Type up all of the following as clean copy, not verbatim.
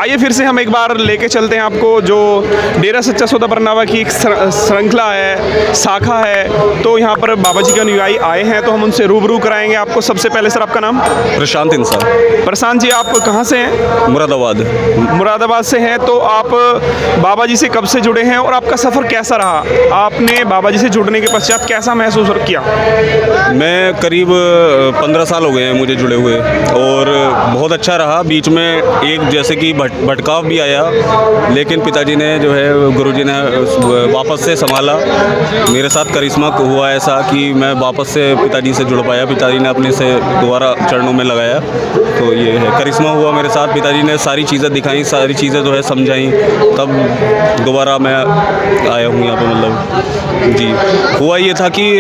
आइए फिर से हम एक बार लेके चलते हैं आपको, जो डेरा सच्चा सौदा बरनावा की एक श्रृंखला है, शाखा है। तो यहाँ पर बाबा जी के अनुयायी आए हैं, तो हम उनसे रूबरू कराएंगे आपको। सबसे पहले सर आपका नाम? प्रशांत इंसान। प्रशांत जी, आप कहाँ से हैं? मुरादाबाद। मुरादाबाद से हैं। तो आप बाबा जी से कब से जुड़े हैं और आपका सफ़र कैसा रहा? आपने बाबा जी से जुड़ने के पश्चात कैसा महसूस किया? मैं करीब 15 साल हो गए हैं मुझे जुड़े हुए, और बहुत अच्छा रहा। बीच में एक जैसे कि भटकाव भी आया, लेकिन पिताजी ने जो है, गुरुजी ने वापस से संभाला। मेरे साथ करिश्मा हुआ ऐसा कि मैं वापस से पिताजी से जुड़ पाया। पिताजी ने अपने से दोबारा चरणों में लगाया, तो ये है करिश्मा हुआ मेरे साथ। पिताजी ने सारी चीज़ें दिखाई, सारी चीज़ें जो है समझाई, तब दोबारा मैं आया हूँ यहाँ पे। मतलब जी, हुआ ये था कि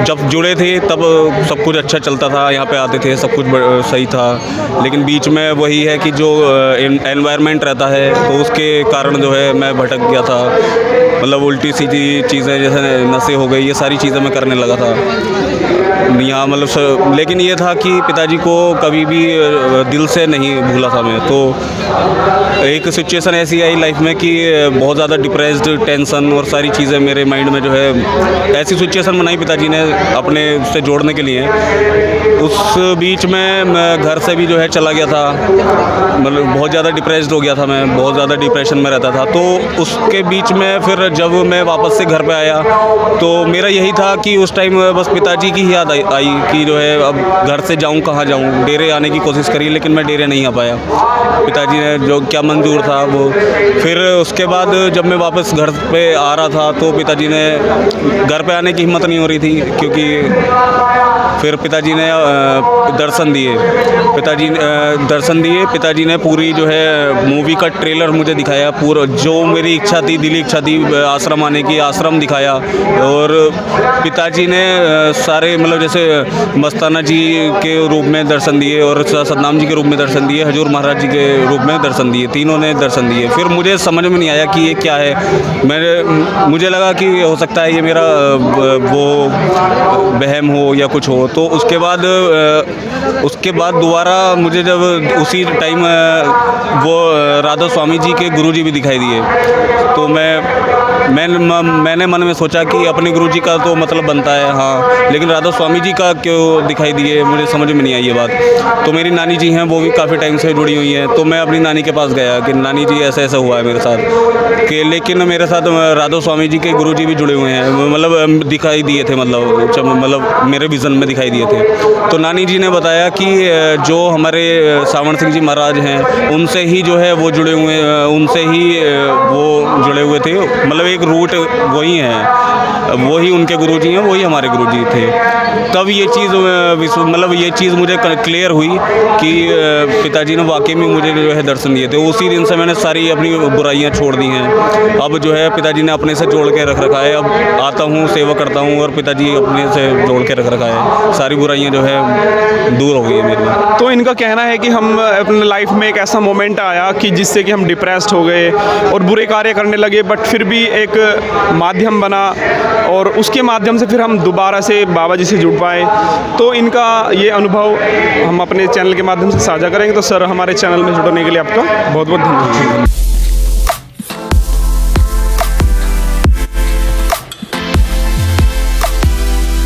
जब जुड़े थे तब सब कुछ अच्छा चलता था, यहाँ पे आते थे, सब कुछ सही था। लेकिन बीच में वही है कि जो एनवायरनमेंट रहता है, तो उसके कारण जो है मैं भटक गया था। मतलब उल्टी सीधी चीज़ें, जैसे नशे हो गई, ये सारी चीज़ें मैं करने लगा था यहाँ। मतलब लेकिन ये था कि पिताजी को कभी भी दिल से नहीं भूला था मैं। तो एक सिचुएशन ऐसी आई लाइफ में कि बहुत ज़्यादा डिप्रेस्ड, टेंशन और सारी चीज़ें मेरे माइंड में जो है, ऐसी सिचुएशन बनाई पिताजी ने अपने से जोड़ने के लिए। उस बीच में मैं घर से भी जो है चला गया था। मतलब बहुत ज़्यादा डिप्रेस्ड हो गया था मैं, बहुत ज़्यादा डिप्रेशन में रहता था। तो उसके बीच में फिर जब मैं वापस से घर पे आया, तो मेरा यही था कि उस टाइम बस पिताजी की याद आई कि जो है अब घर से जाऊं, कहाँ जाऊं। डेरे आने की कोशिश करी, लेकिन मैं डेरे नहीं आ पाया। पिताजी ने जो क्या मंजूर था वो। फिर उसके बाद जब मैं वापस घर पे आ रहा था, तो पिताजी ने घर पे आने की हिम्मत नहीं हो रही थी, क्योंकि फिर पिताजी ने दर्शन दिए। पिताजी ने पूरी जो है मूवी का ट्रेलर मुझे दिखाया, पूरा जो मेरी इच्छा थी, दिली इच्छा थी आश्रम आने की, आश्रम दिखाया। और पिताजी ने सारे मतलब जैसे मस्ताना जी के रूप में दर्शन दिए, और सतनाम जी के रूप में दर्शन दिए, हजूर महाराज जी के रूप में दर्शन दिए, तीनों ने दर्शन दिए। फिर मुझे समझ में नहीं आया कि ये क्या है। मुझे लगा कि हो सकता है ये मेरा वो वहम हो या कुछ हो। तो उसके बाद दोबारा मुझे जब उसी टाइम वो राधा स्वामी जी के गुरुजी भी दिखाई दिए, तो मैंने मन में सोचा कि अपने गुरुजी का तो मतलब बनता है, हाँ, लेकिन राधा स्वामी जी का क्यों दिखाई दिए, मुझे समझ में नहीं आई ये बात। तो मेरी नानी जी हैं, वो भी काफ़ी टाइम से जुड़ी हुई हैं। तो मैं अपनी नानी के पास गया कि नानी जी ऐसा ऐसा हुआ है मेरे साथ, कि लेकिन मेरे साथ राधा स्वामी जी के गुरुजी भी जुड़े हुए हैं, मतलब दिखाई दिए थे, मतलब मेरे विज़न में दिखाई दिए थे। तो नानी जी ने बताया कि जो हमारे सावण सिंह जी महाराज हैं, उनसे ही जो है वो जुड़े हुए, उनसे ही वो जुड़े हुए थे। मतलब एक रूट वही है, वही उनके गुरुजी हैं, वही हमारे गुरुजी थे। तब ये चीज़ मतलब ये चीज़ मुझे क्लियर हुई कि पिताजी ने वाकई में मुझे जो है दर्शन दिए थे। उसी दिन से मैंने सारी अपनी बुराइयां छोड़ दी हैं। अब जो है पिताजी ने अपने से जोड़ के रख रखा है। अब आता हूँ, सेवा करता हूँ, और पिताजी अपने से जोड़ के रख रखा है। सारी बुराइयां जो है दूर हो गई है मेरी। तो इनका कहना है कि हम अपने लाइफ में एक ऐसा मोमेंट आया कि जिससे कि हम डिप्रेस्ड हो गए और बुरे कार्य करने लगे, बट फिर भी एक माध्यम बना, और उसके माध्यम से फिर हम दोबारा से बाबा जी से जुड़ पाए। तो इनका ये अनुभव हम अपने चैनल के माध्यम से साझा करेंगे। तो सर, हमारे चैनल में जुड़ने के लिए आपका बहुत बहुत धन्यवाद।